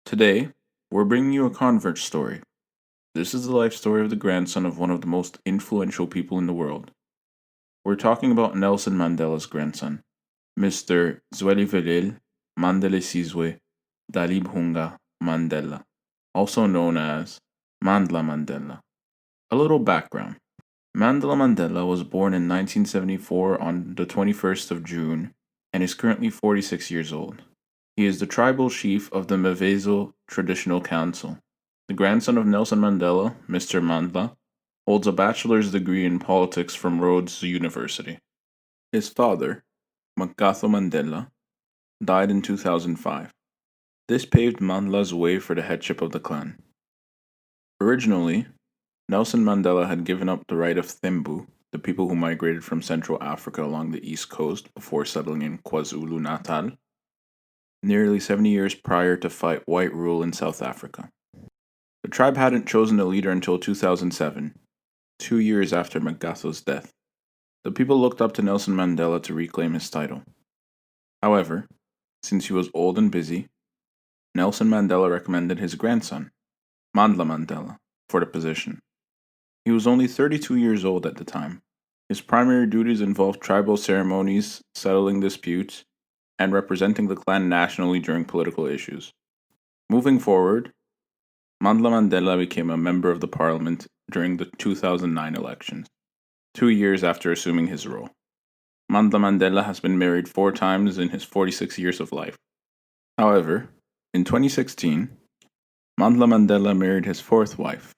Today, we're bringing you a convert story. This is the life story of the grandson of one of the most influential people in the world. We're talking about Nelson Mandela's grandson, Mr. Zwelivelil Mandela Sizwe Dalibhunga Mandela, also known as Mandla Mandela. A little background. Mandla Mandela was born in 1974 on the 21st of June and is currently 46 years old. He is the tribal chief of the Mvezo Traditional Council. The grandson of Nelson Mandela, Mr. Mandla, holds a bachelor's degree in politics from Rhodes University. His father, Makgatho Mandela, died in 2005. This paved Mandla's way for the headship of the clan. Originally, Nelson Mandela had given up the right of Thembu, the people who migrated from Central Africa along the east coast before settling in KwaZulu Natal, nearly 70 years prior to fight white rule in South Africa. The tribe hadn't chosen a leader until 2007, 2 years after Makgatho's death. The people looked up to Nelson Mandela to reclaim his title. However, since he was old and busy, Nelson Mandela recommended his grandson, Mandla Mandela, for the position. He was only 32 years old at the time. His primary duties involved tribal ceremonies, settling disputes, and representing the clan nationally during political issues. Moving forward, Mandla Mandela became a member of the parliament during the 2009 elections, 2 years after assuming his role. Mandla Mandela has been married 4 times in his 46 years of life. However, in 2016, Mandla Mandela married his fourth wife,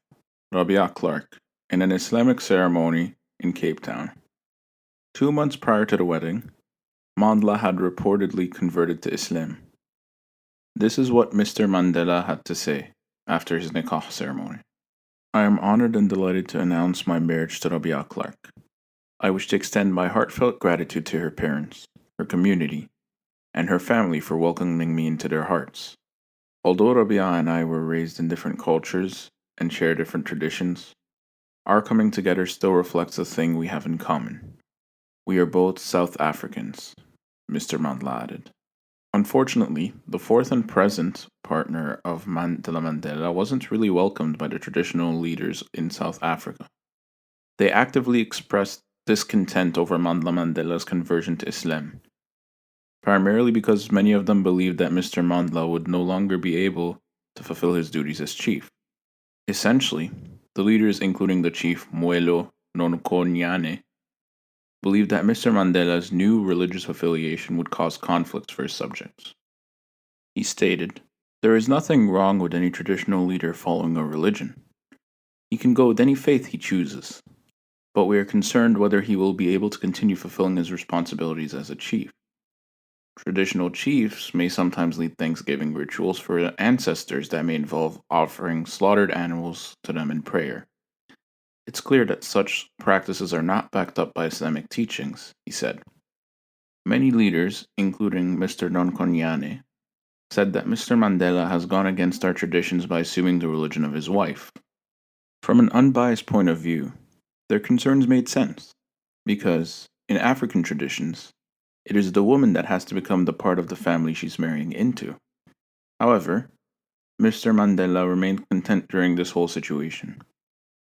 Rabia Clark, in an Islamic ceremony in Cape Town. 2 months prior to the wedding, Mandla had reportedly converted to Islam. This is what Mr. Mandela had to say after his nikah ceremony. I am honored and delighted to announce my marriage to Rabia Clark. I wish to extend my heartfelt gratitude to her parents, her community, and her family for welcoming me into their hearts. Although Rabia and I were raised in different cultures and share different traditions, our coming together still reflects a thing we have in common. We are both South Africans, Mr. Mandela added. Unfortunately, the fourth and present partner of Mandla Mandela wasn't really welcomed by the traditional leaders in South Africa. They actively expressed discontent over Mandla Mandela's conversion to Islam, primarily because many of them believed that Mr. Mandla would no longer be able to fulfill his duties as chief. Essentially, the leaders, including the chief Mwelo Nonkonyane, believed that Mr. Mandela's new religious affiliation would cause conflicts for his subjects. He stated, "There is nothing wrong with any traditional leader following a religion. He can go with any faith he chooses, but we are concerned whether he will be able to continue fulfilling his responsibilities as a chief. Traditional chiefs may sometimes lead Thanksgiving rituals for ancestors that may involve offering slaughtered animals to them in prayer. It's clear that such practices are not backed up by Islamic teachings," he said. Many leaders, including Mr. Nonkonyane, said that Mr. Mandela has gone against our traditions by assuming the religion of his wife. From an unbiased point of view, their concerns made sense, because, in African traditions, it is the woman that has to become the part of the family she's marrying into. However, Mr. Mandela remained content during this whole situation.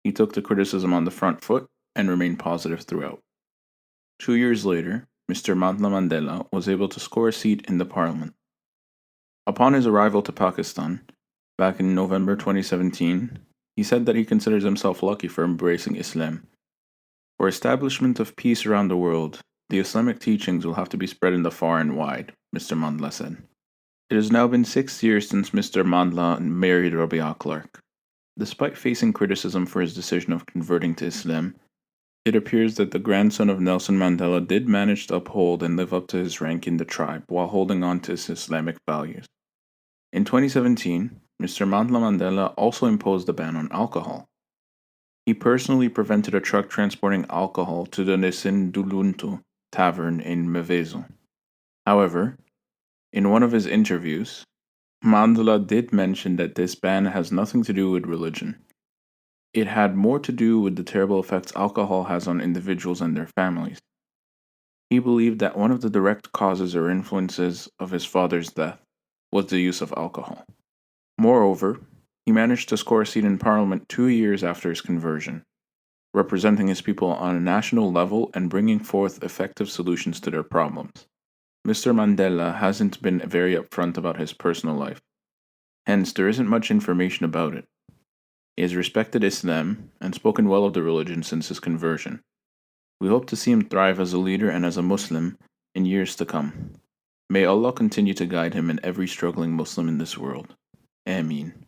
He took the criticism on the front foot and remained positive throughout. 2 years later, Mr. Mandla Mandela was able to score a seat in the parliament. Upon his arrival to Pakistan, back in November 2017, he said that he considers himself lucky for embracing Islam. For establishment of peace around the world, the Islamic teachings will have to be spread in the far and wide, Mr. Mandla said. It has now been 6 years since Mr. Mandla married Rabia Clark. Despite facing criticism for his decision of converting to Islam, it appears that the grandson of Nelson Mandela did manage to uphold and live up to his rank in the tribe while holding on to his Islamic values. In 2017, Mr. Mandla Mandela also imposed a ban on alcohol. He personally prevented a truck transporting alcohol to the Nisinduluntu tavern in Mvezo. However, in one of his interviews, Mandela did mention that this ban has nothing to do with religion. It had more to do with the terrible effects alcohol has on individuals and their families. He believed that one of the direct causes or influences of his father's death was the use of alcohol. Moreover, he managed to score a seat in Parliament 2 years after his conversion, representing his people on a national level and bringing forth effective solutions to their problems. Mr. Mandela hasn't been very upfront about his personal life, hence, there isn't much information about it. He has respected Islam and spoken well of the religion since his conversion. We hope to see him thrive as a leader and as a Muslim in years to come. May Allah continue to guide him and every struggling Muslim in this world. Ameen.